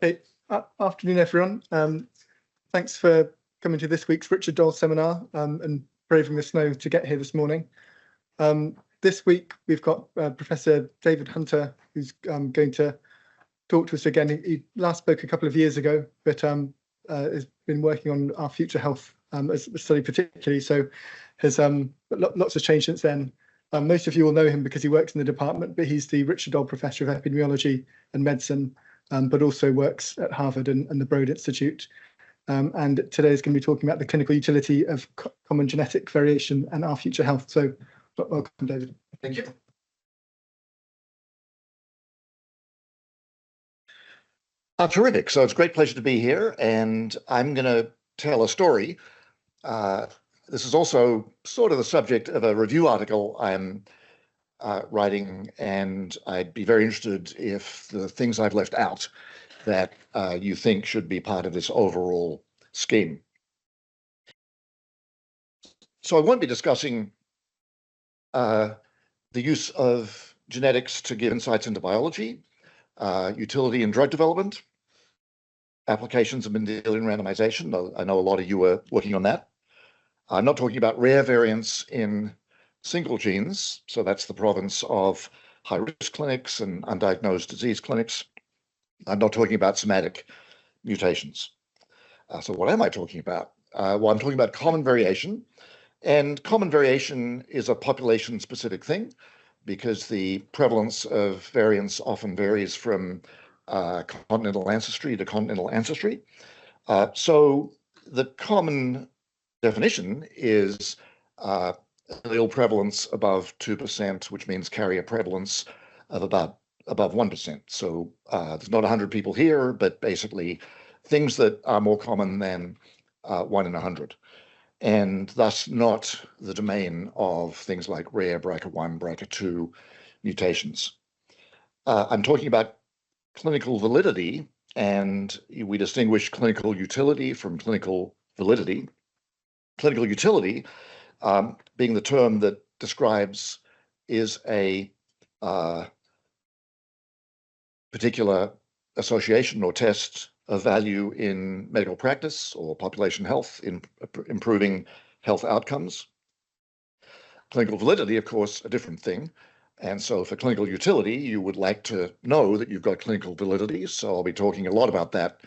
Hey, afternoon, everyone. Thanks for coming to this week's Richard Dole seminar and braving the snow to get here this morning. This week, we've got Professor David Hunter, who's going to talk to us again. He last spoke a couple of years ago, but has been working on our future health as a study particularly, so has lots has changed since then. Most of you will know him because he works in the department, but he's the Richard Dole Professor of Epidemiology and Medicine, but also works at Harvard and the Broad Institute. And today is going to be talking about the clinical utility of common genetic variation and our future health. So welcome, David. Thank you. Terrific. So it's a great pleasure to be here, and I'm going to tell a story. This is also sort of the subject of a review article I'm writing, and I'd be very interested if the things I've left out that you think should be part of this overall scheme. So I won't be discussing the use of genetics to give insights into biology, utility in drug development, applications of Mendelian randomization, though I know a lot of you are working on that. I'm not talking about rare variants in single genes, so that's the province of high-risk clinics and undiagnosed disease clinics. I'm not talking about somatic mutations. So what am I talking about? Well, I'm talking about common variation, and common variation is a population-specific thing because the prevalence of variants often varies from continental ancestry to continental ancestry. So the common definition is allele prevalence above 2%, which means carrier prevalence of about above 1%. So there's not 100 people here, but basically things that are more common than 1 in 100, and thus not the domain of things like rare BRCA1, BRCA2 mutations. I'm talking about clinical validity, and we distinguish clinical utility from clinical validity. Clinical utility being the term that describes is a particular association or test of value in medical practice or population health in improving health outcomes. Clinical validity, of course, a different thing. And so for clinical utility, you would like to know that you've got clinical validity. So I'll be talking a lot about that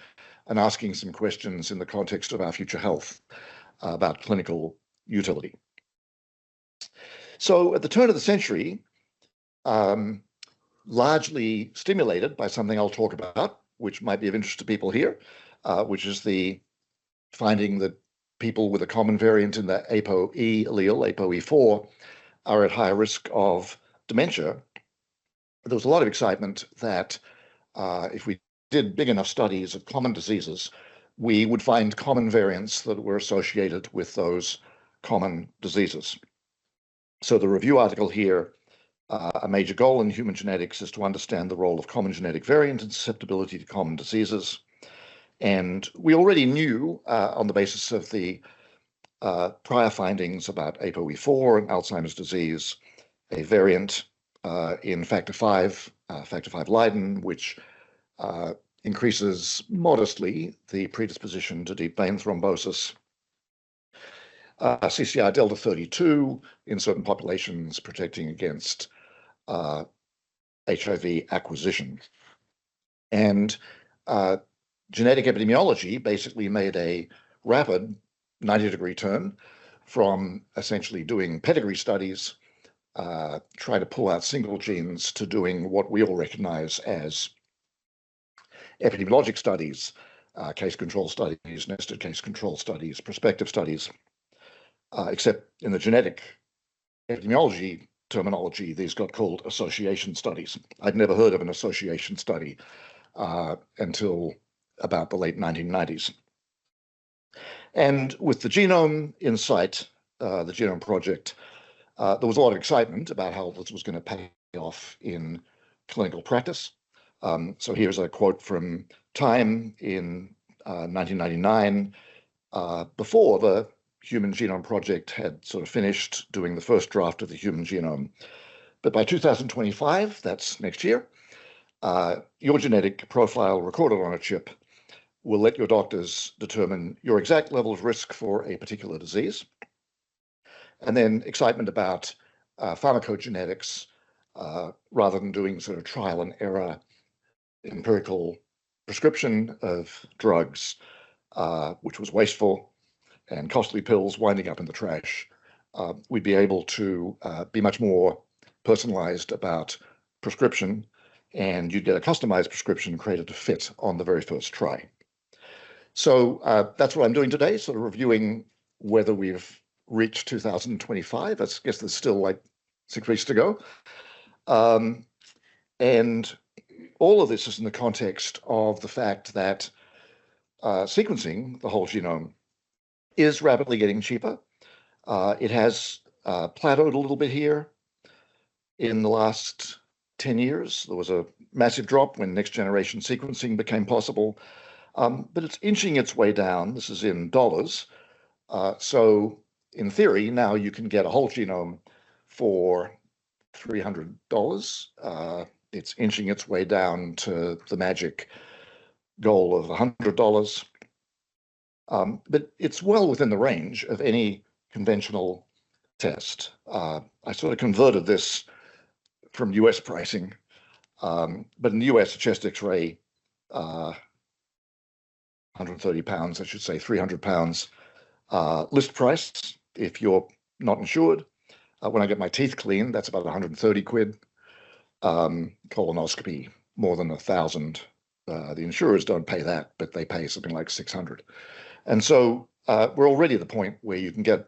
and asking some questions in the context of our future health about clinical utility. So at the turn of the century, largely stimulated by something I'll talk about, which might be of interest to people here, which is the finding that people with a common variant in the ApoE allele, ApoE4, are at higher risk of dementia. There was a lot of excitement that if we did big enough studies of common diseases, we would find common variants that were associated with those common diseases. So the review article here, a major goal in human genetics is to understand the role of common genetic variant and susceptibility to common diseases. And we already knew on the basis of the prior findings about ApoE4 and Alzheimer's disease, a variant in factor V Leiden, which increases modestly the predisposition to deep vein thrombosis. CCR delta 32 in certain populations protecting against HIV acquisition. And genetic epidemiology basically made a rapid 90-degree turn from essentially doing pedigree studies, trying to pull out single genes, to doing what we all recognize as epidemiologic studies, case control studies, nested case control studies, prospective studies, except in the genetic epidemiology terminology, these got called association studies. I'd never heard of an association study until about the late 1990s. And with the genome in sight, the Genome Project, there was a lot of excitement about how this was going to pay off in clinical practice. So here's a quote from Time in 1999, before the Human Genome Project had sort of finished doing the first draft of the human genome. But by 2025, that's next year, Your genetic profile recorded on a chip will let your doctors determine your exact level of risk for a particular disease. And then excitement about pharmacogenetics, rather than doing sort of trial and error empirical prescription of drugs, which was wasteful, and costly pills winding up in the trash. We'd be able to be much more personalized about prescription, and you'd get a customized prescription created to fit on the very first try. So that's what I'm doing today, sort of reviewing whether we've reached 2025. I guess there's still like 6 weeks to go. And all of this is in the context of the fact that sequencing the whole genome is rapidly getting cheaper. It has plateaued a little bit here in the last 10 years. There was a massive drop when next generation sequencing became possible, but it's inching its way down. This is in dollars. So in theory, now you can get a whole genome for $300. It's inching its way down to the magic goal of $100. But it's well within the range of any conventional test. I sort of converted this from US pricing, but in the US, a chest X-ray, 130 pounds, I should say 300 pounds, list price if you're not insured. When I get my teeth cleaned, that's about 130 quid. Colonoscopy, more than 1,000. The insurers don't pay that, but they pay something like 600. And so we're already at the point where you can get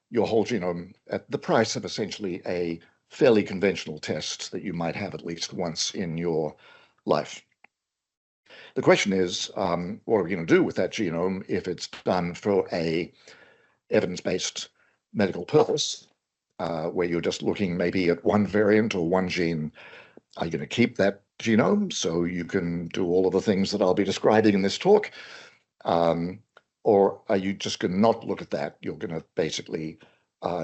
your whole genome at the price of essentially a fairly conventional test that you might have at least once in your life. The question is, what are we going to do with that genome if it's done for a evidence-based medical purpose, where you're just looking maybe at one variant or one gene? Are you going to keep that genome so you can do all of the things that I'll be describing in this talk? Or are you just going to not look at that? You're going to basically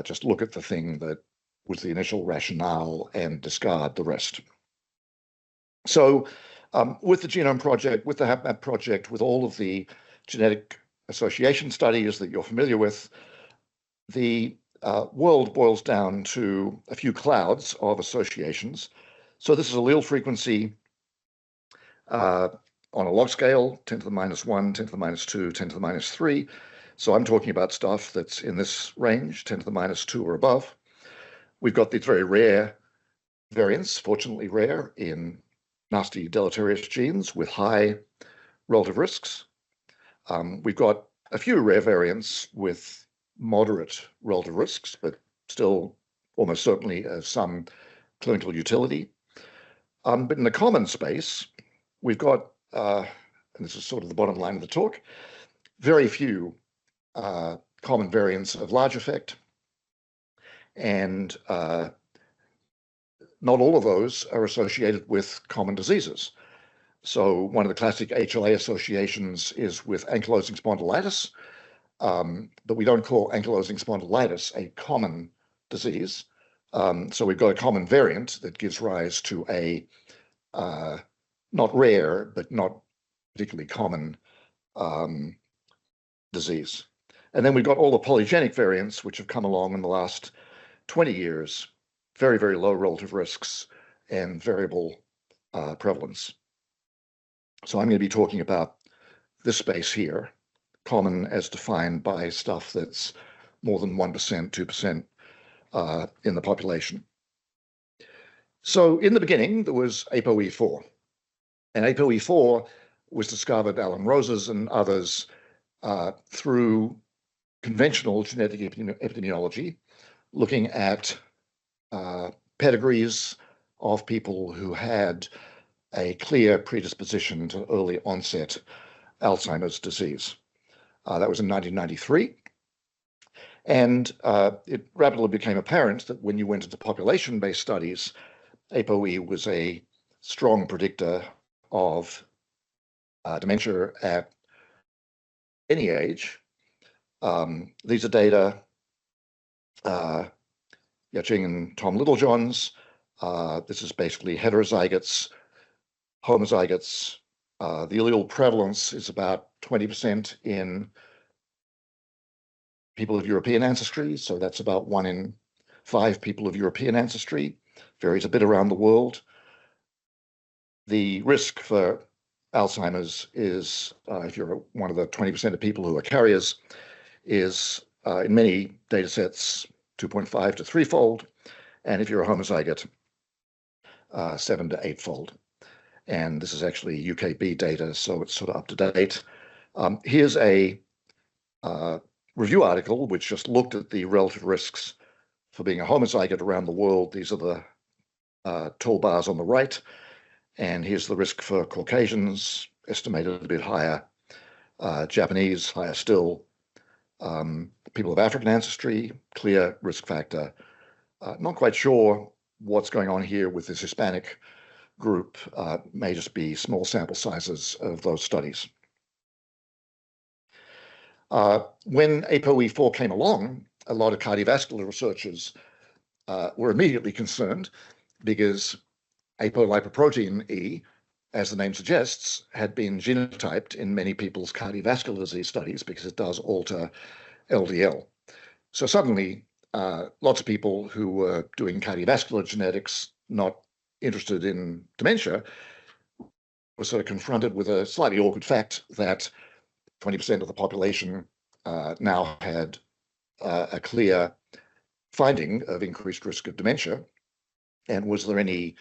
just look at the thing that was the initial rationale and discard the rest. So with the Genome Project, with the HapMap project, with all of the genetic association studies that you're familiar with, the world boils down to a few clouds of associations. So this is allele frequency on a log scale, 10 to the minus 1, 10 to the minus 2, 10 to the minus 3. So I'm talking about stuff that's in this range, 10 to the minus 2 or above. We've got these very rare variants, fortunately rare, in nasty deleterious genes with high relative risks. We've got a few rare variants with moderate relative risks, but still almost certainly some clinical utility. But in the common space, we've got, and this is sort of the bottom line of the talk, very few common variants of large effect. And not all of those are associated with common diseases. So one of the classic HLA associations is with ankylosing spondylitis, but we don't call ankylosing spondylitis a common disease. So we've got a common variant that gives rise to a not rare, but not particularly common disease. And then we've got all the polygenic variants, which have come along in the last 20 years, very, very low relative risks and variable prevalence. So I'm going to be talking about this space here, common as defined by stuff that's more than 1%, 2% in the population. So in the beginning, there was ApoE4. And ApoE4 was discovered, Alan Rosas and others, through conventional genetic epidemiology, looking at pedigrees of people who had a clear predisposition to early onset Alzheimer's disease. That was in 1993. And it rapidly became apparent that when you went into population-based studies, ApoE was a strong predictor of dementia at any age. These are data, Yaching and Tom Littlejohn's. This is basically heterozygotes homozygotes. The allele prevalence is about 20% in people of European ancestry, so that's about 1 in 5 people of European ancestry. Varies a bit around the world. The risk for Alzheimer's is, if you're one of the 20% of people who are carriers, is in many data sets 2.5 to 3-fold, and if you're a homozygote, 7 to 8-fold. And this is actually UKB data, so it's sort of up to date. Here's a review article which just looked at the relative risks for being a homozygote around the world. These are the tall bars on the right. And here's the risk for Caucasians, estimated a bit higher, Japanese, higher still, people of African ancestry, clear risk factor. Not quite sure what's going on here with this Hispanic group. May just be small sample sizes of those studies. When ApoE4 came along, a lot of cardiovascular researchers were immediately concerned because apolipoprotein E, as the name suggests, had been genotyped in many people's cardiovascular disease studies because it does alter LDL. So suddenly, lots of people who were doing cardiovascular genetics, not interested in dementia, were sort of confronted with a slightly awkward fact that 20% of the population now had a clear finding of increased risk of dementia. And was there any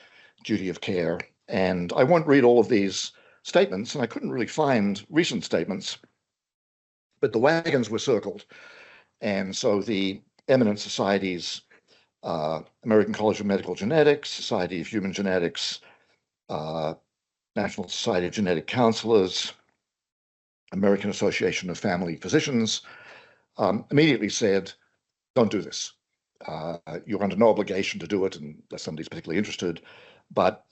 duty of care? And I won't read all of these statements, and I couldn't really find recent statements, but the wagons were circled. And so the eminent societies, American College of Medical Genetics, Society of Human Genetics, National Society of Genetic Counselors, American Association of Family Physicians, immediately said, don't do this. You're under no obligation to do it unless somebody's particularly interested. But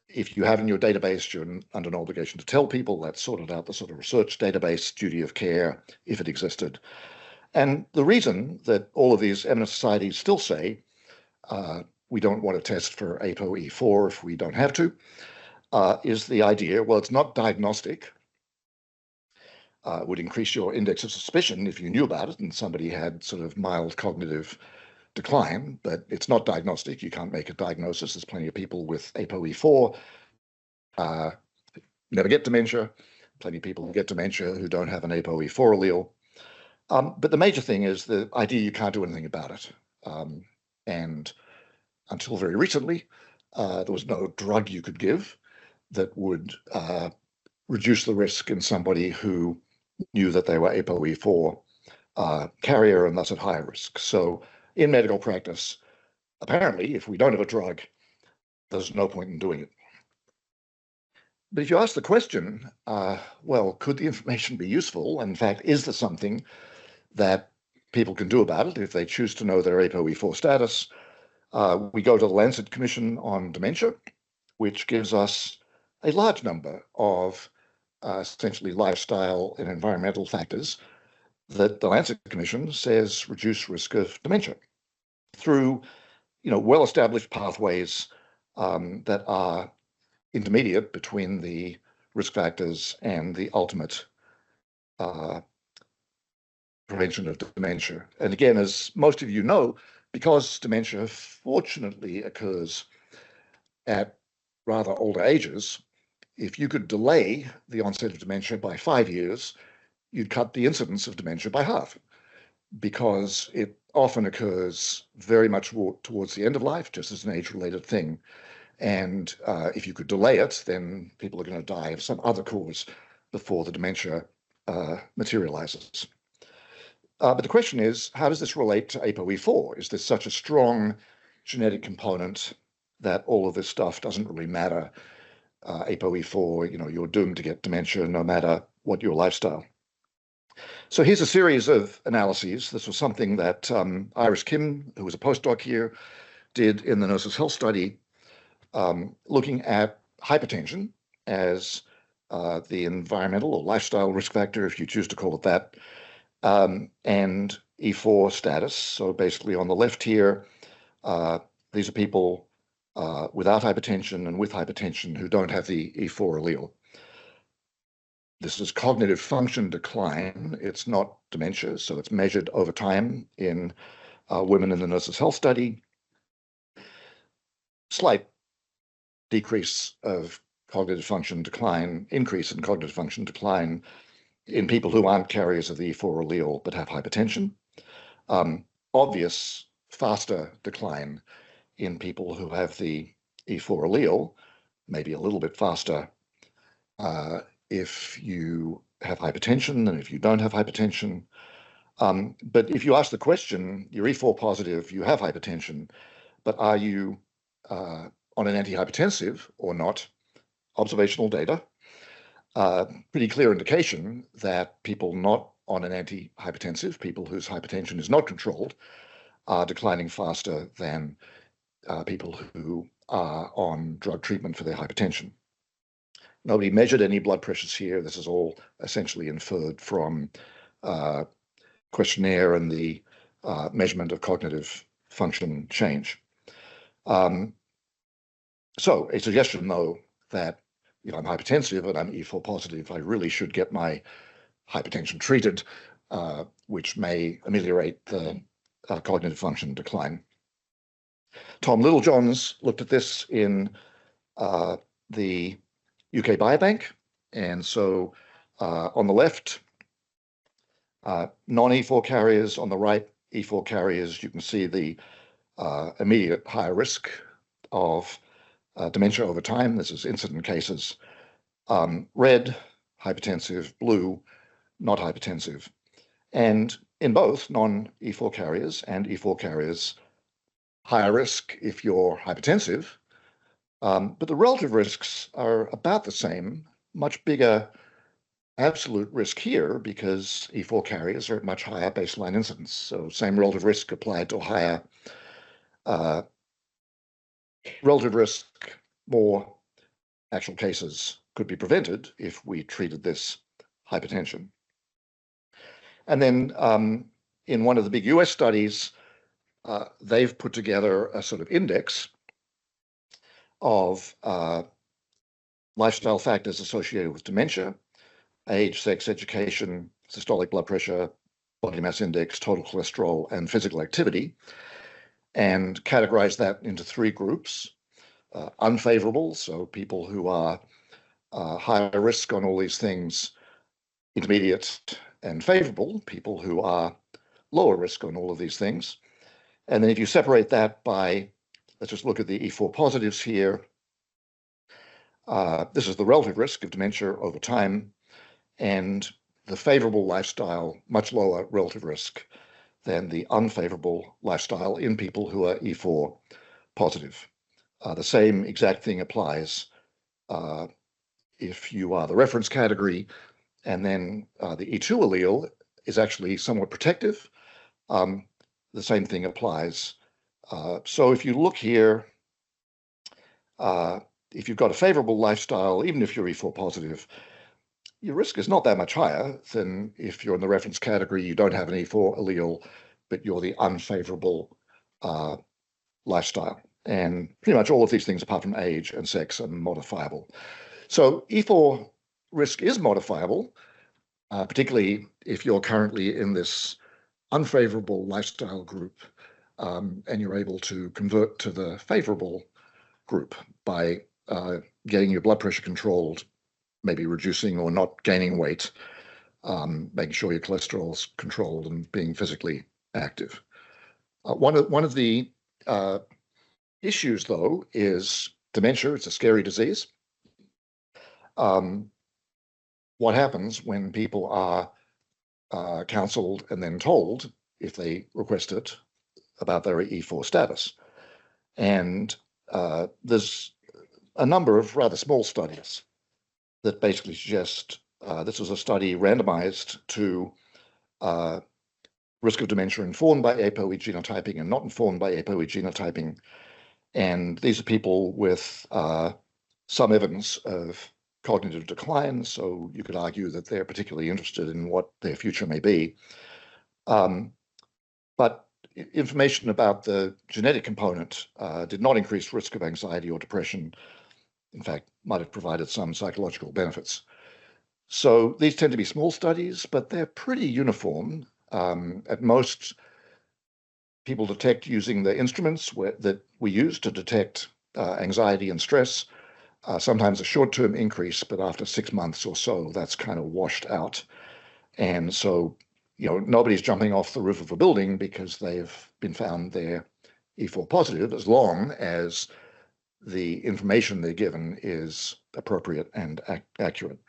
if you have in your database, you're under no obligation to tell people. That sorted out the sort of research database duty of care, if it existed. And the reason that all of these eminent societies still say we don't want to test for ApoE4 if we don't have to, is the idea, well, it's not diagnostic. It would increase your index of suspicion if you knew about it and somebody had sort of mild cognitive decline, but it's not diagnostic. You can't make a diagnosis. There's plenty of people with ApoE4 never get dementia, plenty of people who get dementia who don't have an ApoE4 allele. But the major thing is the idea you can't do anything about it. And until very recently, there was no drug you could give that would reduce the risk in somebody who knew that they were ApoE4 carrier and thus at higher risk. So in medical practice, apparently, if we don't have a drug, there's no point in doing it. But if you ask the question, well, could the information be useful? In fact, is there something that people can do about it if they choose to know their ApoE4 status? We go to the Lancet Commission on Dementia, which gives us a large number of essentially lifestyle and environmental factors that the Lancet Commission says reduce risk of dementia through, well-established pathways that are intermediate between the risk factors and the ultimate prevention of dementia. And again, as most of you know, because dementia fortunately occurs at rather older ages, if you could delay the onset of dementia by 5 years, you'd cut the incidence of dementia by half, because it often occurs very much towards the end of life, just as an age-related thing. And if you could delay it, then people are going to die of some other cause before the dementia materializes. But the question is, how does this relate to ApoE4? Is this such a strong genetic component that all of this stuff doesn't really matter? ApoE4, you're doomed to get dementia no matter what your lifestyle. So here's a series of analyses. This was something that Iris Kim, who was a postdoc here, did in the Nurses' Health Study, looking at hypertension as the environmental or lifestyle risk factor, if you choose to call it that, and E4 status. So basically on the left here, these are people without hypertension and with hypertension who don't have the E4 allele. This is cognitive function decline. It's not dementia, so it's measured over time in women in the Nurses' Health Study. Slight decrease of cognitive function decline, increase in cognitive function decline in people who aren't carriers of the E4 allele but have hypertension. Obvious faster decline in people who have the E4 allele, maybe a little bit faster if you have hypertension than if you don't have hypertension. But if you ask the question, you're E4 positive, you have hypertension, but are you on an antihypertensive or not? Observational data, pretty clear indication that people not on an antihypertensive, people whose hypertension is not controlled, are declining faster than people who are on drug treatment for their hypertension. Nobody measured any blood pressures here. This is all essentially inferred from questionnaire and the measurement of cognitive function change. So a suggestion, though, that if I'm hypertensive and I'm E4 positive, I really should get my hypertension treated, which may ameliorate the cognitive function decline. Tom Littlejohns looked at this in the UK Biobank. And so on the left, non-E4 carriers, on the right, E4 carriers, you can see the immediate higher risk of dementia over time. This is incident cases. Red, hypertensive, blue, not hypertensive. And in both non-E4 carriers and E4 carriers, higher risk if you're hypertensive, but the relative risks are about the same, much bigger absolute risk here because E4 carriers are at much higher baseline incidence. So same relative risk applied to higher relative risk, more actual cases could be prevented if we treated this hypertension. And then in one of the big US studies, they've put together a sort of index of lifestyle factors associated with dementia: age, sex, education, systolic blood pressure, body mass index, total cholesterol, and physical activity, and categorize that into three groups. Unfavorable, so people who are higher risk on all these things; intermediate and favorable, people who are lower risk on all of these things. And then if you separate that by, let's just look at the E4 positives here. This is the relative risk of dementia over time, and the favorable lifestyle, much lower relative risk than the unfavorable lifestyle in people who are E4 positive. The same exact thing applies if you are the reference category, and then the E2 allele is actually somewhat protective. The same thing applies. So if you look here, if you've got a favorable lifestyle, even if you're E4 positive, your risk is not that much higher than if you're in the reference category, you don't have an E4 allele, but you're the unfavorable lifestyle. And pretty much all of these things, apart from age and sex, are modifiable. So E4 risk is modifiable, particularly if you're currently in this unfavorable lifestyle group, and you're able to convert to the favorable group by getting your blood pressure controlled, maybe reducing or not gaining weight, making sure your cholesterol's controlled, and being physically active. One of the issues, though, is dementia. It's a scary disease. What happens when people are counseled and then told, if they request it, about their E4 status? And there's a number of rather small studies that basically suggest this was a study randomized to risk of dementia informed by ApoE genotyping and not informed by ApoE genotyping. And these are people with some evidence of cognitive decline, so you could argue that they're particularly interested in what their future may be. But information about the genetic component did not increase risk of anxiety or depression. In fact, might have provided some psychological benefits. So these tend to be small studies, but they're pretty uniform. At most, people detect using the instruments that we use to detect anxiety and stress. Sometimes a short-term increase, but after 6 months or so, that's kind of washed out. And so, nobody's jumping off the roof of a building because they've been found they're E4 positive, as long as the information they're given is appropriate and accurate.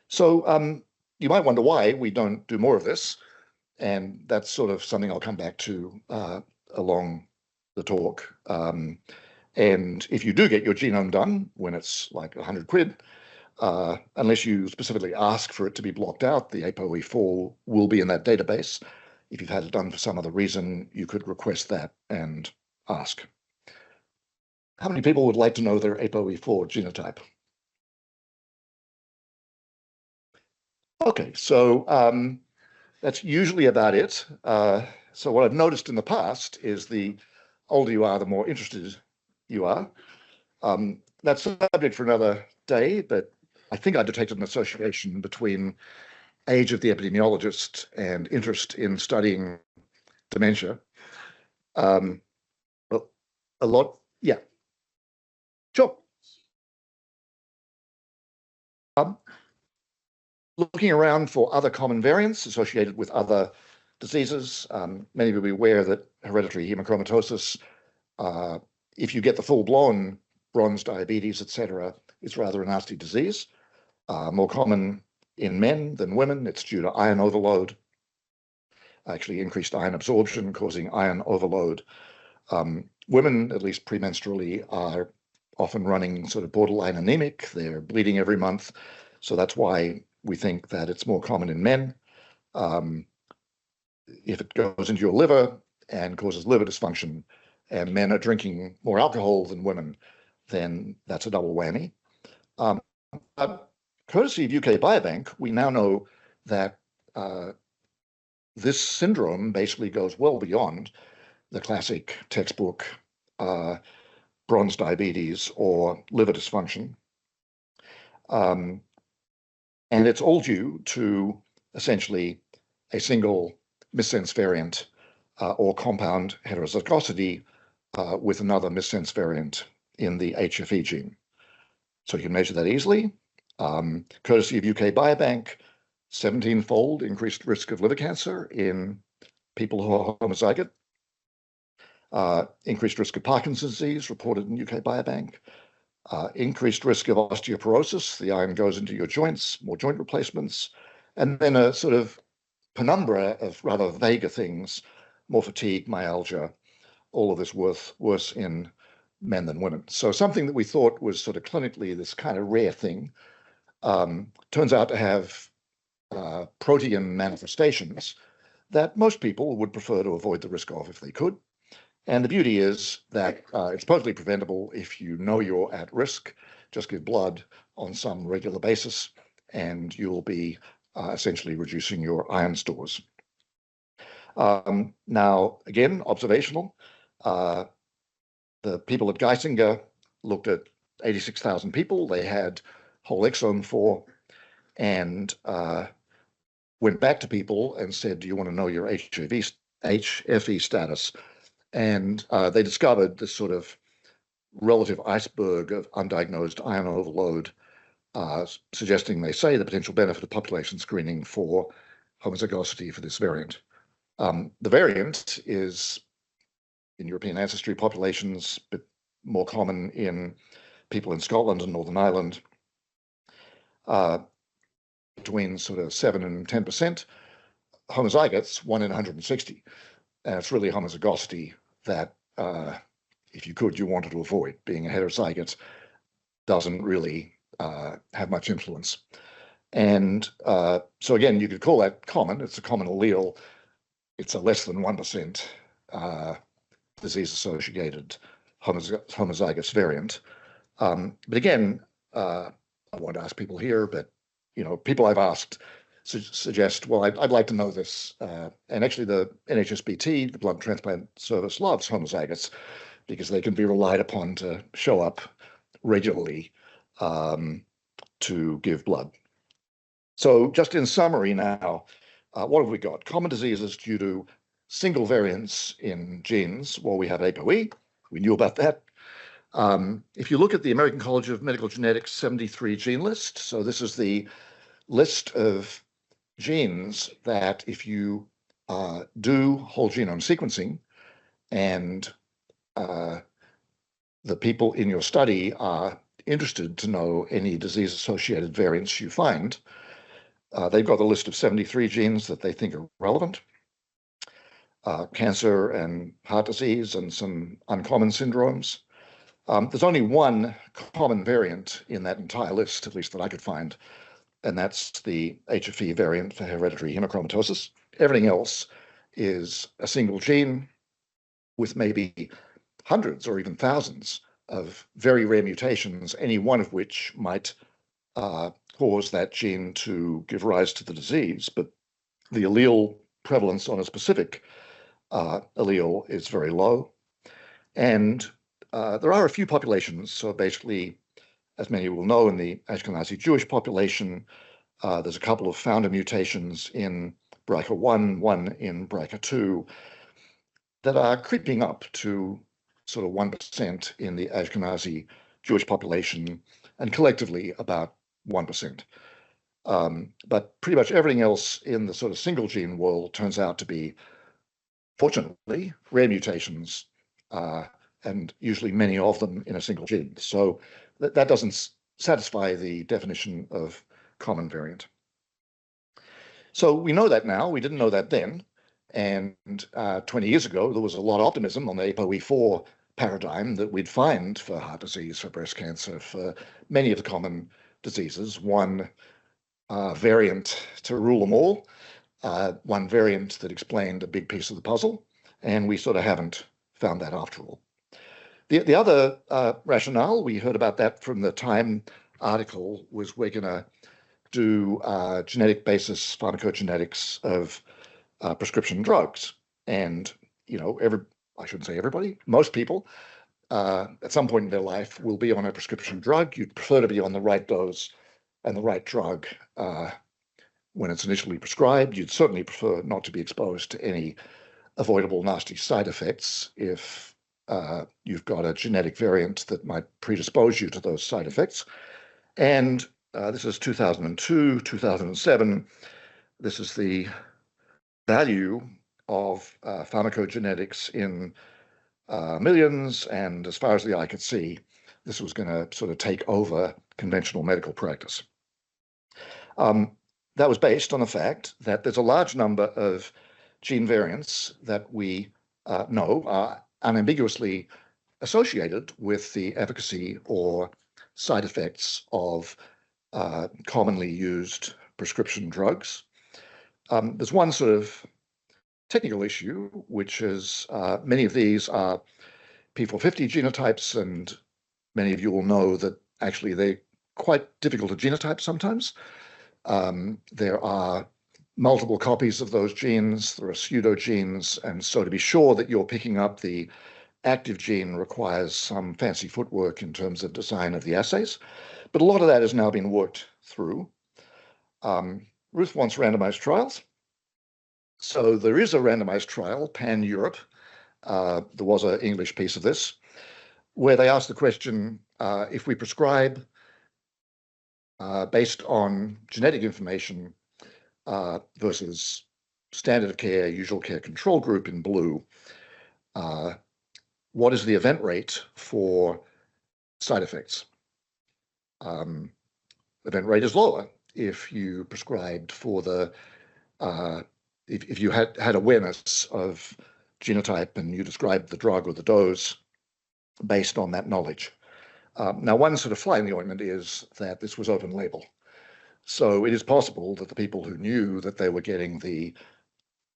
So you might wonder why we don't do more of this. And that's sort of something I'll come back to along the talk. And if you do get your genome done when it's like 100 quid, unless you specifically ask for it to be blocked out, the APOE4 will be in that database. If you've had it done for some other reason, you could request that and ask. How many people would like to know their APOE4 genotype? Okay, so that's usually about it. So what I've noticed in the past is the older you are, the more interested you are. That's a subject for another day, but I think I detected an association between age of the epidemiologist and interest in studying dementia. A lot, yeah. Sure. Looking around for other common variants associated with other diseases, many will be aware that hereditary hemochromatosis, if you get the full-blown bronze diabetes, etc., is rather a nasty disease. More common in men than women. It's due to iron overload, actually increased iron absorption causing iron overload. Women, at least premenstrually, are often running sort of borderline anemic. They're bleeding every month. So that's why we think that it's more common in men. If it goes into your liver and causes liver dysfunction, and men are drinking more alcohol than women, then that's a double whammy. Courtesy of UK Biobank, we now know that this syndrome basically goes well beyond the classic textbook bronze diabetes or liver dysfunction. And it's all due to essentially a single missense variant or compound heterozygosity with another missense variant in the HFE gene. So you can measure that easily. Courtesy of UK Biobank, 17-fold increased risk of liver cancer in people who are homozygote. Increased risk of Parkinson's disease reported in UK Biobank. Increased risk of osteoporosis. The iron goes into your joints, more joint replacements. And then a sort of penumbra of rather vaguer things, more fatigue, myalgia, all of this worse in men than women. So something that we thought was sort of clinically this kind of rare thing turns out to have protein manifestations that most people would prefer to avoid the risk of if they could. And the beauty is that it's totally preventable if you know you're at risk. Just give blood on some regular basis, and you'll be essentially reducing your iron stores. Now, again, observational. The people at Geisinger looked at 86,000 people. They had whole exome 4 and went back to people and said, do you want to know your HFE status? And they discovered this sort of relative iceberg of undiagnosed iron overload, suggesting, they say, the potential benefit of population screening for homozygosity for this variant. The variant is in European ancestry populations, but more common in people in Scotland and Northern Ireland, between sort of 7 and 10%. Homozygotes, 1 in 160. And it's really homozygosity that, if you could, you wanted to avoid. Being a heterozygote doesn't really have much influence. And so again, you could call that common. It's a common allele. It's a less than 1% disease-associated homozygous variant. But again, I won't ask people here, but people I've asked suggest, well, I'd like to know this. And actually, the NHSBT, the Blood Transplant Service, loves homozygotes because they can be relied upon to show up regularly to give blood. So just in summary now, what have we got? Common diseases due to single variants in genes. Well, we have ApoE. We knew about that. If you look at the American College of Medical Genetics 73 gene list, so this is the list of genes that if you do whole genome sequencing and the people in your study are interested to know any disease-associated variants you find, they've got a list of 73 genes that they think are relevant. Cancer and heart disease and some uncommon syndromes. There's only one common variant in that entire list, at least that I could find, and that's the HFE variant for hereditary hemochromatosis. Everything else is a single gene with maybe hundreds or even thousands of very rare mutations, any one of which might cause that gene to give rise to the disease, but the allele prevalence on a specific allele is very low. And there are a few populations. So basically, as many will know, in the Ashkenazi Jewish population, there's a couple of founder mutations in BRCA1, one in BRCA2, that are creeping up to sort of 1% in the Ashkenazi Jewish population, and collectively about 1%. But pretty much everything else in the sort of single gene world turns out to be, fortunately, rare mutations, and usually many of them in a single gene. So that doesn't satisfy the definition of common variant. So we know that now. We didn't know that then. And 20 years ago, there was a lot of optimism on the ApoE4 paradigm that we'd find for heart disease, for breast cancer, for many of the common diseases, one variant to rule them all, one variant that explained a big piece of the puzzle, and we sort of haven't found that after all. The other rationale, we heard about that from the Time article, was we're going to do genetic basis pharmacogenetics of prescription drugs. And, you know, I shouldn't say everybody, most people at some point in their life will be on a prescription drug. You'd prefer to be on the right dose and the right drug when it's initially prescribed. You'd certainly prefer not to be exposed to any avoidable nasty side effects if you've got a genetic variant that might predispose you to those side effects. And this is 2002, 2007. This is the value of pharmacogenetics in millions, and as far as the eye could see, this was going to sort of take over conventional medical practice. That was based on the fact that there's a large number of gene variants that we know are unambiguously associated with the efficacy or side effects of commonly used prescription drugs. There's one sort of technical issue, which is many of these are P450 genotypes, and many of you will know that actually they're quite difficult to genotype sometimes. There are multiple copies of those genes, there are pseudogenes, and so to be sure that you're picking up the active gene requires some fancy footwork in terms of design of the assays. But a lot of that has now been worked through. Ruth wants randomized trials. So there is a randomized trial, Pan-Europe. There was an English piece of this, where they asked the question, if we prescribe based on genetic information versus standard of care, usual care control group in blue, what is the event rate for side effects? Event rate is lower if you prescribed for the, if you had awareness of genotype and you described the drug or the dose based on that knowledge. Now, one sort of fly in the ointment is that this was open label. So it is possible that the people who knew that they were getting the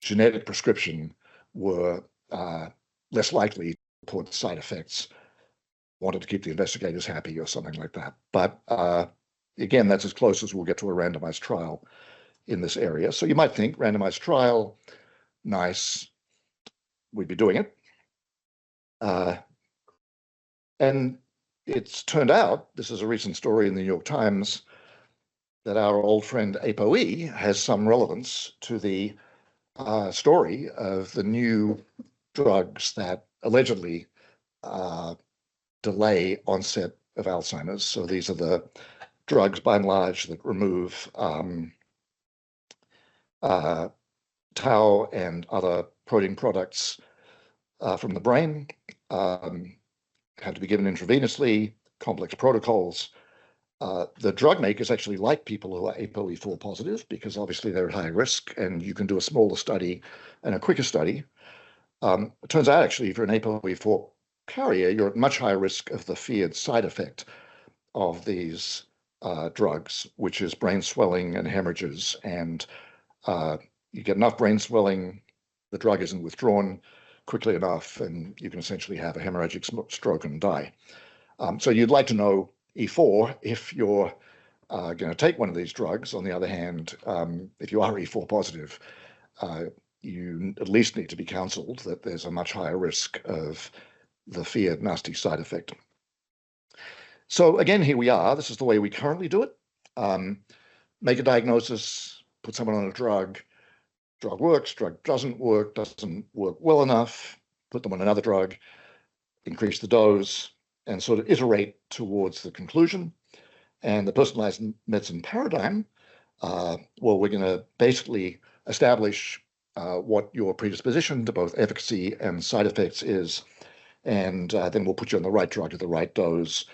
genetic prescription were less likely to report side effects, wanted to keep the investigators happy or something like that. But again, that's as close as we'll get to a randomized trial in this area. So you might think randomized trial, nice, we'd be doing it. And it's turned out, this is a recent story in the New York Times, that our old friend ApoE has some relevance to the story of the new drugs that allegedly delay onset of Alzheimer's. So these are the drugs, by and large, that remove tau and other protein products from the brain, have to be given intravenously, complex protocols. The drug makers actually like people who are ApoE4 positive because obviously they're at high risk and you can do a smaller study and a quicker study. It turns out actually if you're an ApoE4 carrier, you're at much higher risk of the feared side effect of these drugs, which is brain swelling and hemorrhages. And you get enough brain swelling, the drug isn't withdrawn quickly enough, and you can essentially have a hemorrhagic stroke and die. So you'd like to know E4 if you're going to take one of these drugs. On the other hand, if you are E4 positive, you at least need to be counseled that there's a much higher risk of the feared nasty side effect. So again, here we are. This is the way we currently do it. Make a diagnosis, put someone on a drug works, drug doesn't work well enough, put them on another drug, increase the dose, and sort of iterate towards the conclusion. And the personalized medicine paradigm, well, we're going to basically establish what your predisposition to both efficacy and side effects is, and then we'll put you on the right drug at the right dose,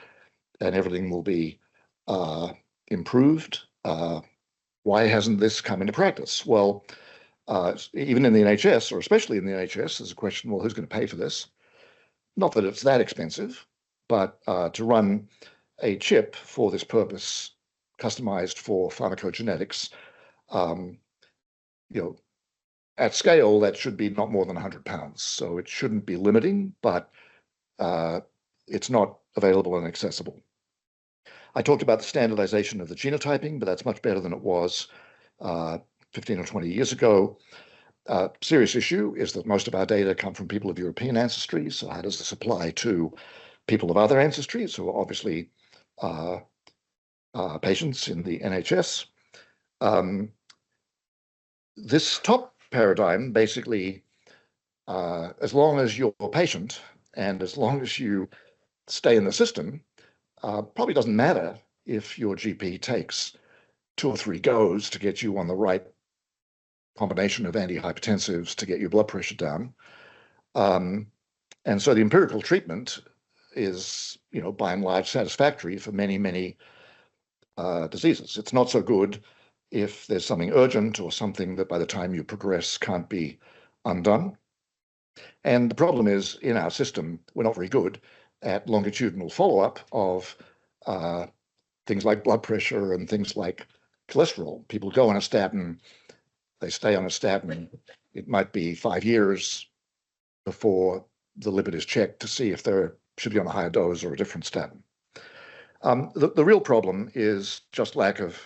and everything will be improved. Why hasn't this come into practice? Well, even in the NHS, or especially in the NHS, there's a question, well, who's going to pay for this? Not that it's that expensive, but to run a chip for this purpose, customized for pharmacogenetics, at scale, that should be not more than £100. So it shouldn't be limiting, but it's not available and accessible. I talked about the standardization of the genotyping, but that's much better than it was 15 or 20 years ago. Serious issue is that most of our data come from people of European ancestry. So how does this apply to people of other ancestries who are obviously patients in the NHS? This top paradigm basically, as long as you're a patient and as long as you stay in the system, probably doesn't matter if your GP takes 2 or 3 goes to get you on the right combination of antihypertensives to get your blood pressure down. And so the empirical treatment is, by and large satisfactory for many, many diseases. It's not so good if there's something urgent or something that by the time you progress can't be undone. And the problem is in our system, we're not very good at longitudinal follow-up of things like blood pressure and things like cholesterol. People go on a statin, they stay on a statin. It might be 5 years before the lipid is checked to see if they should be on a higher dose or a different statin. The real problem is just lack of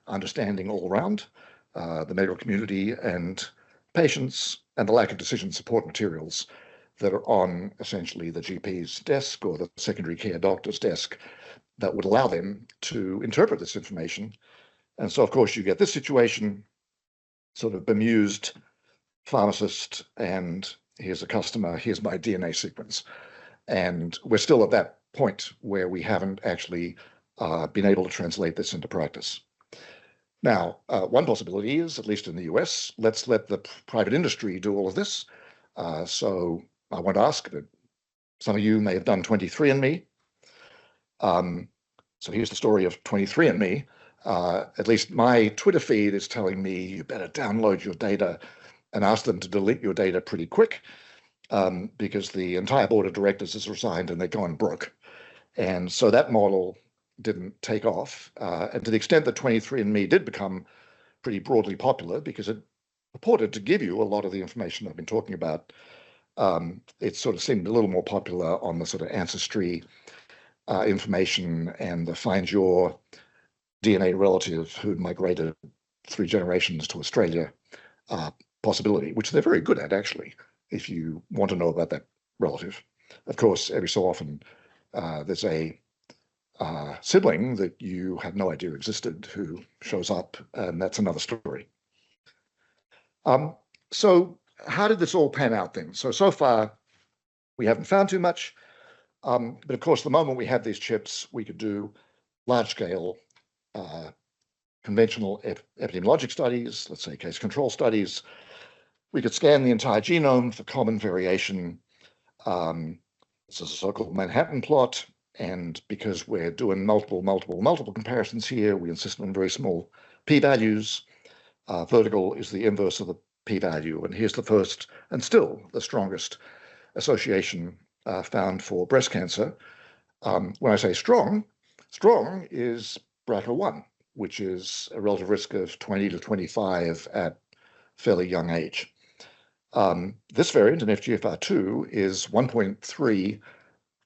understanding all around the medical community and patients, and the lack of decision support materials that are on essentially the GP's desk or the secondary care doctor's desk that would allow them to interpret this information. And so, of course, you get this situation, sort of bemused pharmacist, and here's a customer, here's my DNA sequence. And we're still at that point where we haven't actually been able to translate this into practice. Now, one possibility is, at least in the US, let's let the private industry do all of this. So I want to ask that some of you may have done 23andMe. So here's the story of 23andMe. At least my Twitter feed is telling me you better download your data and ask them to delete your data pretty quick, because the entire board of directors has resigned and they're going broke. And so that model didn't take off. And to the extent that 23andMe did become pretty broadly popular, because it purported to give you a lot of the information I've been talking about, it sort of seemed a little more popular on the sort of ancestry information and the find your DNA relative who'd migrated 3 generations to Australia possibility, which they're very good at, actually, if you want to know about that relative. Of course, every so often, there's a sibling that you had no idea existed who shows up, and that's another story. So how did this all pan out then? So far, we haven't found too much, but of course, the moment we had these chips, we could do large-scale conventional epidemiologic studies, let's say case control studies. We could scan the entire genome for common variation. This is a so-called Manhattan plot, and because we're doing multiple comparisons here, we insist on very small p-values. Vertical is the inverse of the p-value, and here's the first and still the strongest association found for breast cancer. When I say strong is BRCA1, which is a relative risk of 20 to 25 at fairly young age. This variant in FGFR2 is 1.3,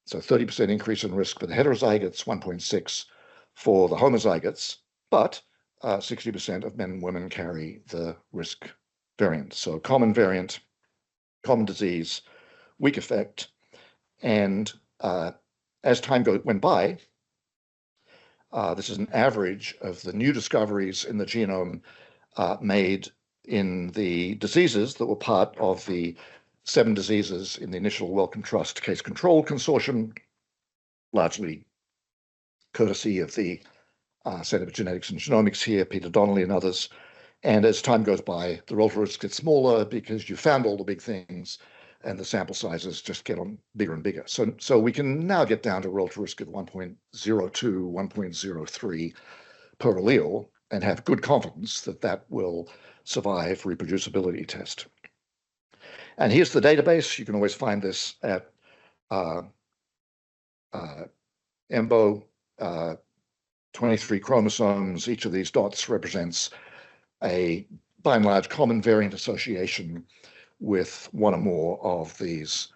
so 30% increase in risk for the heterozygotes, 1.6 for the homozygotes, but 60% of men and women carry the risk variant. So common variant, common disease, weak effect, and as time went by, this is an average of the new discoveries in the genome made in the diseases that were part of the 7 diseases in the initial Wellcome Trust Case Control Consortium, largely courtesy of the Center for Genetics and Genomics here, Peter Donnelly and others. And as time goes by, the relative risk gets smaller because you found all the big things and the sample sizes just get on bigger and bigger. So we can now get down to a relative risk of 1.02, 1.03 per allele and have good confidence that that will survive reproducibility test. And here's the database. You can always find this at EMBO, 23 chromosomes. Each of these dots represents a, by and large, common variant association with one or more of these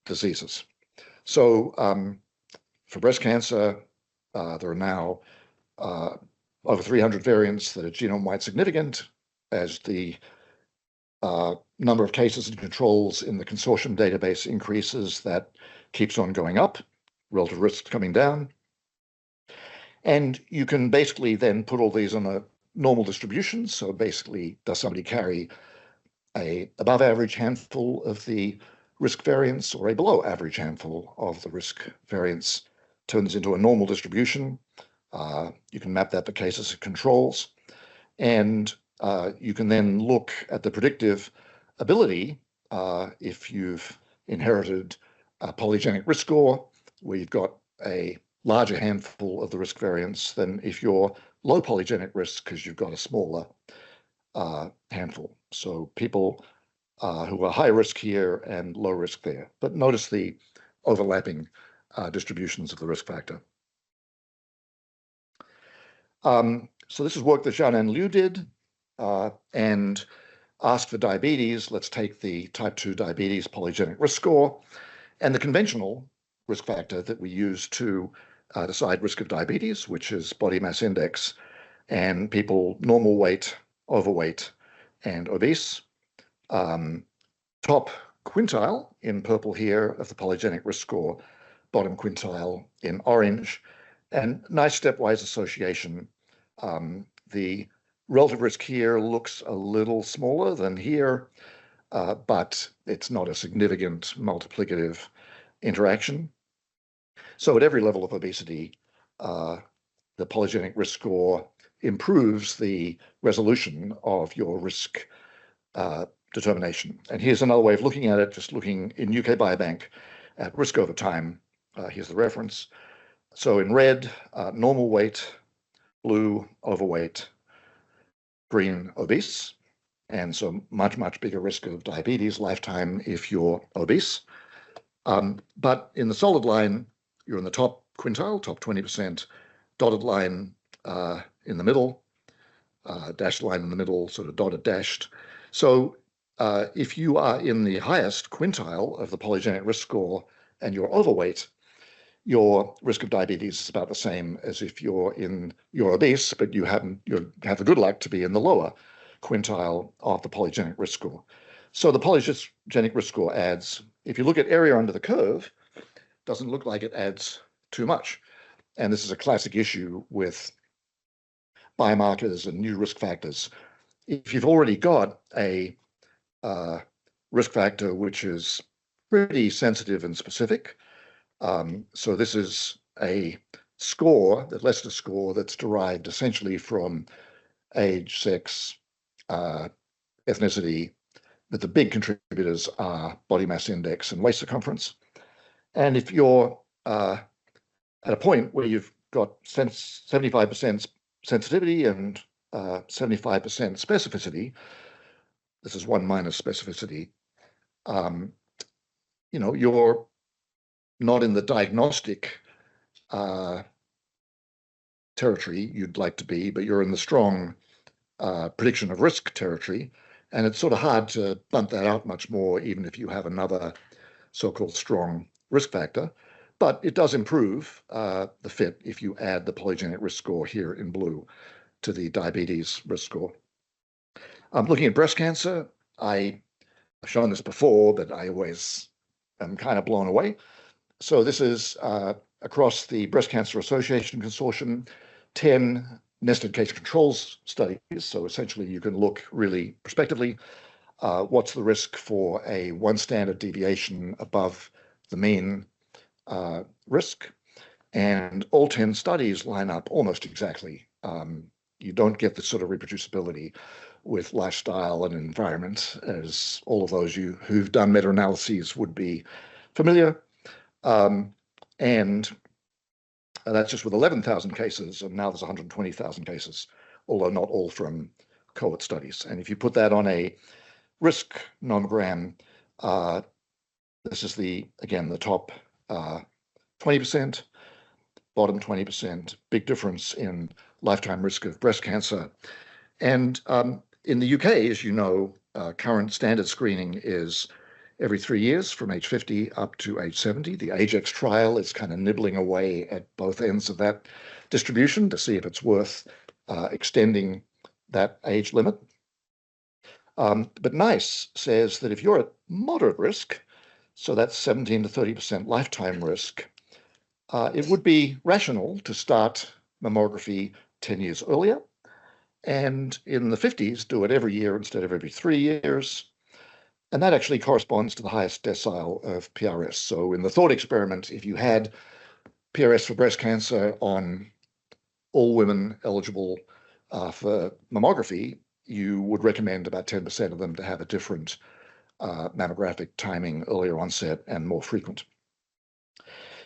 diseases. So for breast cancer, there are now over 300 variants that are genome-wide significant. As the number of cases and controls in the consortium database increases, that keeps on going up, relative risk coming down. And you can basically then put all these on a normal distribution. So basically, does somebody carry a above average handful of the risk variants or a below average handful of the risk variants? Turns into a normal distribution. You can map that to cases and controls. And you can then look at the predictive ability if you've inherited a polygenic risk score, where you've got a larger handful of the risk variants than if you're low polygenic risk because you've got a smaller handful. So people who are high risk here and low risk there. But notice the overlapping distributions of the risk factor. So this is work that Xiaonan Liu did and asked for diabetes. Let's take the type 2 diabetes polygenic risk score and the conventional risk factor that we use to decide risk of diabetes, which is body mass index, and people normal weight, overweight, and obese. Top quintile in purple here of the polygenic risk score, bottom quintile in orange, and nice stepwise association. The relative risk here looks a little smaller than here, but it's not a significant multiplicative interaction. So at every level of obesity, the polygenic risk score improves the resolution of your risk determination. And here's another way of looking at it, just looking in UK Biobank at risk over time. Here's the reference. So in red, normal weight, blue, overweight, green, obese. And so much, much bigger risk of diabetes lifetime if you're obese. But in the solid line, you're in the top quintile, top 20%, dotted line in the middle, dashed line in the middle, sort of dotted dashed. So if you are in the highest quintile of the polygenic risk score and you're overweight, your risk of diabetes is about the same as if you're obese, but you have the good luck to be in the lower quintile of the polygenic risk score. So the polygenic risk score adds, if you look at area under the curve, doesn't look like it adds too much. And this is a classic issue with biomarkers and new risk factors. If you've already got a risk factor which is pretty sensitive and specific, so this is a score, the Leicester score, that's derived essentially from age, sex, ethnicity, but the big contributors are body mass index and waist circumference. And if you're at a point where you've got 75% sensitivity and 75% specificity, this is 1 minus specificity, you're not in the diagnostic territory you'd like to be, but you're in the strong prediction of risk territory. And it's sort of hard to bump that out much more, even if you have another so-called strong risk factor. But it does improve the fit if you add the polygenic risk score here in blue to the diabetes risk score. Looking at breast cancer, I've shown this before, but I always am kind of blown away. So this is across the Breast Cancer Association Consortium, 10 nested case controls studies. So essentially you can look really prospectively, what's the risk for a 1 standard deviation above the mean risk. And all 10 studies line up almost exactly. You don't get the sort of reproducibility with lifestyle and environment as all of those who've done meta-analyses would be familiar. And that's just with 11,000 cases, and now there's 120,000 cases, although not all from cohort studies. And if you put that on a risk nomogram, this is again, the top 20%, bottom 20%, big difference in lifetime risk of breast cancer. And in the UK, as you know, current standard screening is every 3 years from age 50 up to age 70. The AGEX trial is kind of nibbling away at both ends of that distribution to see if it's worth extending that age limit. But NICE says that if you're at moderate risk, so that's 17 to 30% lifetime risk, it would be rational to start mammography 10 years earlier, and in the 50s, do it every year instead of every 3 years. And that actually corresponds to the highest decile of PRS. So in the thought experiment, if you had PRS for breast cancer on all women eligible for mammography, you would recommend about 10% of them to have a different mammographic timing, earlier onset, and more frequent.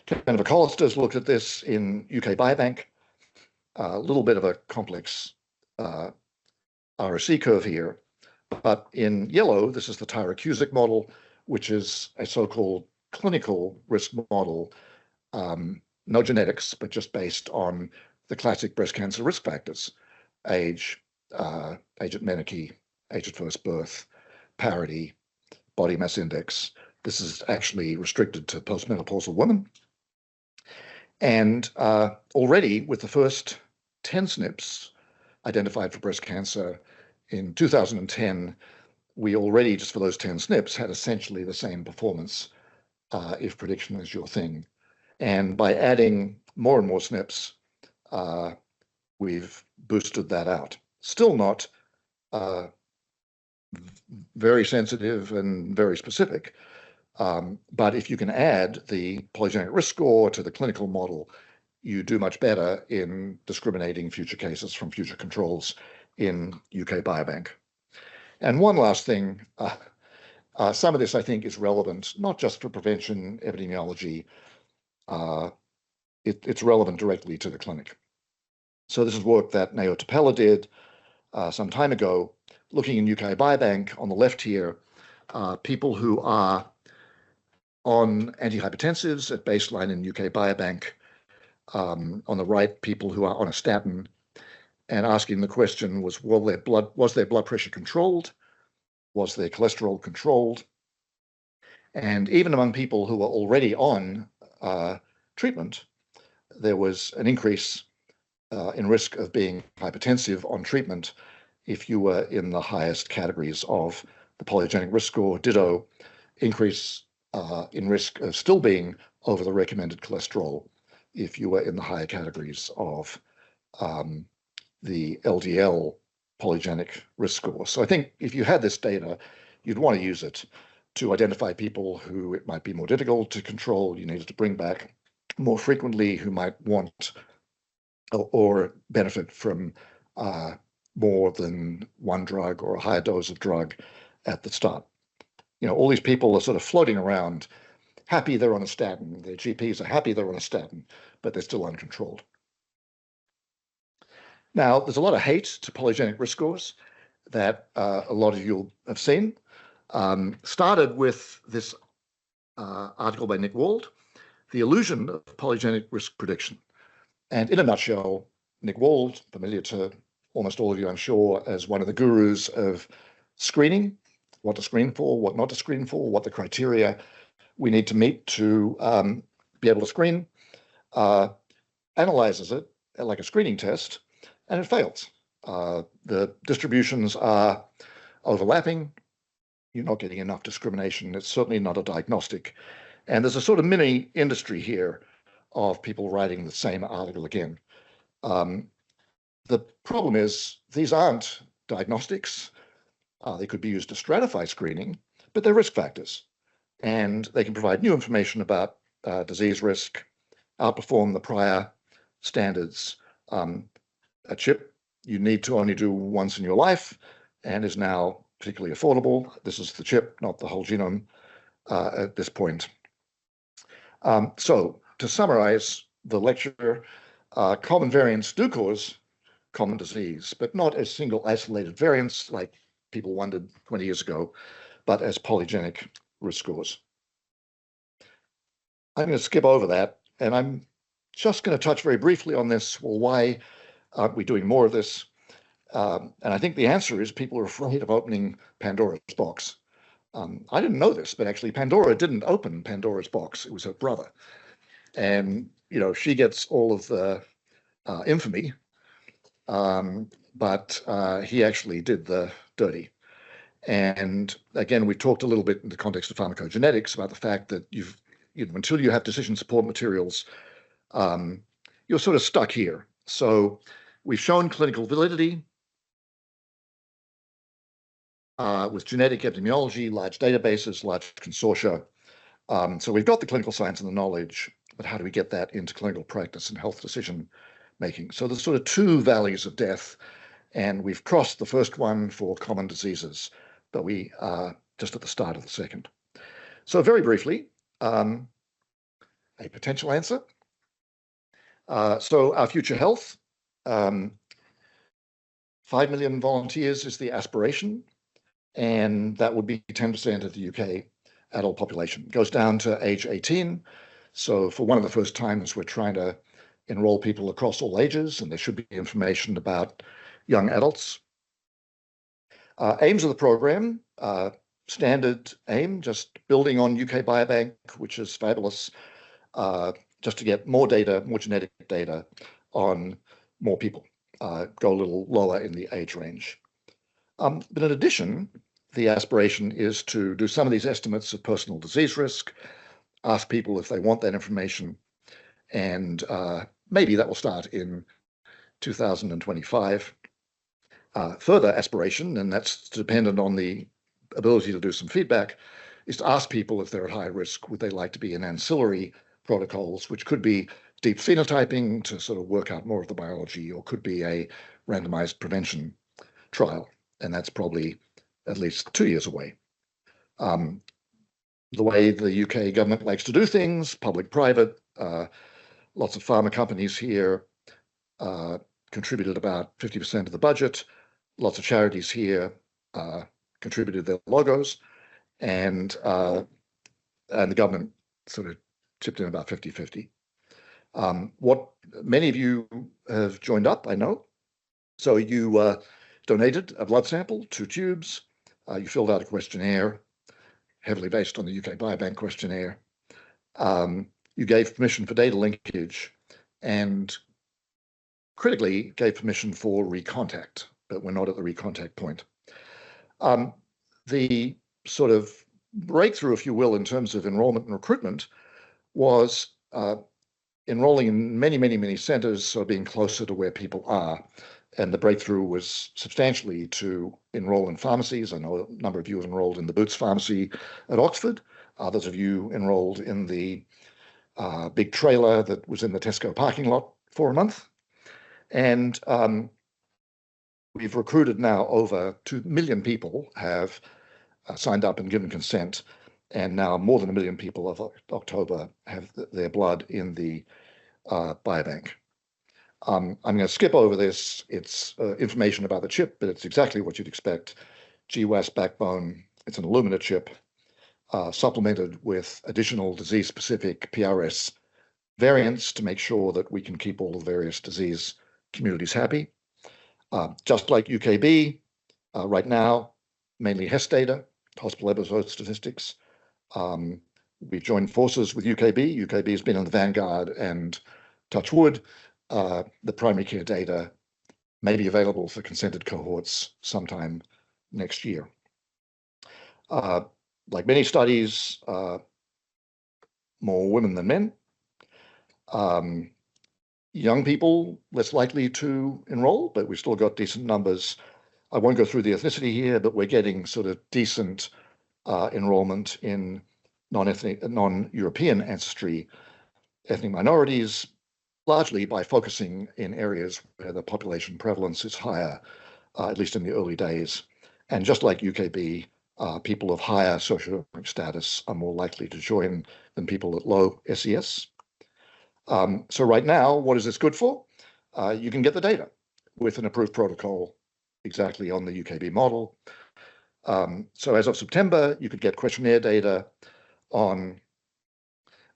Jennifer Collister's looked at this in UK Biobank. A little bit of a complex ROC curve here, but in yellow, this is the Tyrer-Cuzick model, which is a so-called clinical risk model, no genetics, but just based on the classic breast cancer risk factors: age, age at menarche, age at first birth, parity, body mass index. This is actually restricted to postmenopausal women. And already with the first 10 SNPs identified for breast cancer in 2010, we already, just for those 10 SNPs, had essentially the same performance if prediction is your thing. And by adding more and more SNPs, we've boosted that out. Still not very sensitive and very specific, but if you can add the polygenic risk score to the clinical model, you do much better in discriminating future cases from future controls in UK Biobank. And one last thing, some of this I think is relevant, not just for prevention epidemiology, it's relevant directly to the clinic. So this is work that Nayo Tapella did some time ago, looking in UK Biobank. On the left here, people who are on antihypertensives at baseline in UK Biobank. On the right, people who are on a statin, and asking the question was their blood pressure controlled? Was their cholesterol controlled? And even among people who are already on treatment, there was an increase in risk of being hypertensive on treatment if you were in the highest categories of the polygenic risk score. Ditto, increase in risk of still being over the recommended cholesterol if you were in the higher categories of the LDL polygenic risk score. So I think if you had this data, you'd want to use it to identify people who it might be more difficult to control, you needed to bring back more frequently, who might want or benefit from more than one drug or a higher dose of drug at the start. All these people are sort of floating around, happy they're on a statin. Their GPs are happy they're on a statin, but they're still uncontrolled. Now, there's a lot of hate to polygenic risk scores that a lot of you have seen. Started with this article by Nick Wald, The Illusion of Polygenic Risk Prediction. And in a nutshell, Nick Wald, familiar to almost all of you, I'm sure, as one of the gurus of screening, what to screen for, what not to screen for, what the criteria we need to meet to be able to screen, analyzes it like a screening test, and it fails. The distributions are overlapping. You're not getting enough discrimination. It's certainly not a diagnostic. And there's a sort of mini industry here of people writing the same article again. The problem is these aren't diagnostics. They could be used to stratify screening, but they're risk factors. And they can provide new information about disease risk, outperform the prior standards. A chip you need to only do once in your life and is now particularly affordable. This is the chip, not the whole genome at this point. So to summarize the lecture, common variants do cause common disease, but not as single isolated variants like people wondered 20 years ago, but as polygenic risk scores. I'm going to skip over that, and I'm just going to touch very briefly on this. Well, why aren't we doing more of this? And I think the answer is people are afraid of opening Pandora's box. I didn't know this, but actually Pandora didn't open Pandora's box. It was her brother. And, she gets all of the infamy, but he actually did the dirty. And again, we talked a little bit in the context of pharmacogenetics about the fact that until you have decision support materials, you're sort of stuck here. So we've shown clinical validity with genetic epidemiology, large databases, large consortia. So we've got the clinical science and the knowledge, but how do we get that into clinical practice and health decision making? So there's sort of two valleys of death, and we've crossed the first one for common diseases, but we are just at the start of the second. So very briefly, a potential answer. So our future health, 5 million volunteers is the aspiration, and that would be 10% of the UK adult population. It goes down to age 18. So for one of the first times, we're trying to enroll people across all ages, and there should be information about young adults. Aims of the program, standard aim, just building on UK Biobank, which is fabulous, just to get more data, more genetic data on more people, go a little lower in the age range. But in addition, the aspiration is to do some of these estimates of personal disease risk, ask people if they want that information, and maybe that will start in 2025. Further aspiration, and that's dependent on the ability to do some feedback, is to ask people if they're at high risk, would they like to be in ancillary protocols, which could be deep phenotyping to sort of work out more of the biology, or could be a randomized prevention trial. And that's probably at least 2 years away. The way the UK government likes to do things, public-private, lots of pharma companies here contributed about 50% of the budget. Lots of charities here contributed their logos, and the government sort of chipped in about 50-50. What many of you have joined up, I know. So you donated a blood sample, 2 tubes. You filled out a questionnaire, heavily based on the UK Biobank questionnaire. you gave permission for data linkage and critically gave permission for recontact, but we're not at the recontact point. The sort of breakthrough, if you will, in terms of enrollment and recruitment was enrolling in many, many, many centers, so being closer to where people are. And the breakthrough was substantially to enroll in pharmacies. I know a number of you have enrolled in the Boots Pharmacy at Oxford. Others of you enrolled in the big trailer that was in the Tesco parking lot for a month. And we've recruited now over 2 million people have signed up and given consent. And now more than 1 million people of October have their blood in the biobank. I'm going to skip over this. It's information about the chip, but it's exactly what you'd expect. GWAS backbone, it's an Illumina chip, supplemented with additional disease-specific PRS variants to make sure that we can keep all the various disease communities happy. Just like UKB, right now, mainly HEST data, hospital episode statistics. We've joined forces with UKB. UKB has been in the vanguard, and touch wood, the primary care data may be available for consented cohorts sometime next year. Like many studies, more women than men. Young people, less likely to enroll, but we've still got decent numbers. I won't go through the ethnicity here, but we're getting sort of decent enrollment in non-European ancestry ethnic minorities, largely by focusing in areas where the population prevalence is higher, at least in the early days. And just like UKB, people of higher socioeconomic status are more likely to join than people at low SES. So right now, what is this good for? You can get the data with an approved protocol exactly on the UKB model. So as of September, you could get questionnaire data on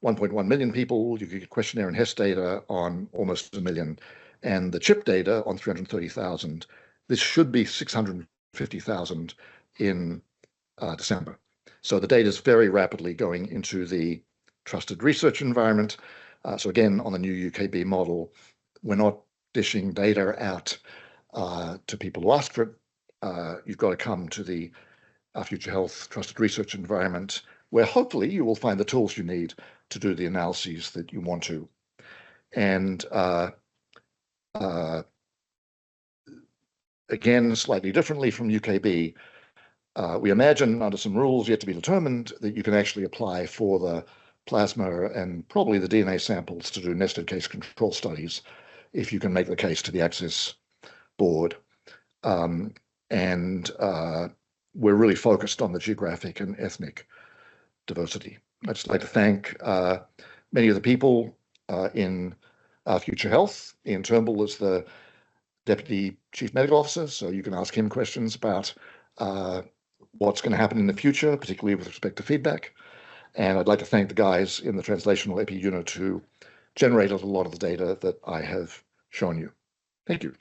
1.1 million people. You could get questionnaire and HEST data on almost 1 million, and the chip data on 330,000. This should be 650,000 in December. So the data is very rapidly going into the trusted research environment. So again, on the new UKB model, we're not dishing data out to people who ask for it. You've got to come to the Future Health trusted research environment, where hopefully you will find the tools you need to do the analyses that you want to. And again, slightly differently from UKB, we imagine under some rules yet to be determined that you can actually apply for the plasma and probably the DNA samples to do nested case control studies if you can make the case to the Access board. We're really focused on the geographic and ethnic diversity. I'd just like to thank many of the people in Future Health. Ian Turnbull is the Deputy Chief Medical Officer, so you can ask him questions about what's going to happen in the future, particularly with respect to feedback. And I'd like to thank the guys in the translational epi unit who generated a lot of the data that I have shown you. Thank you.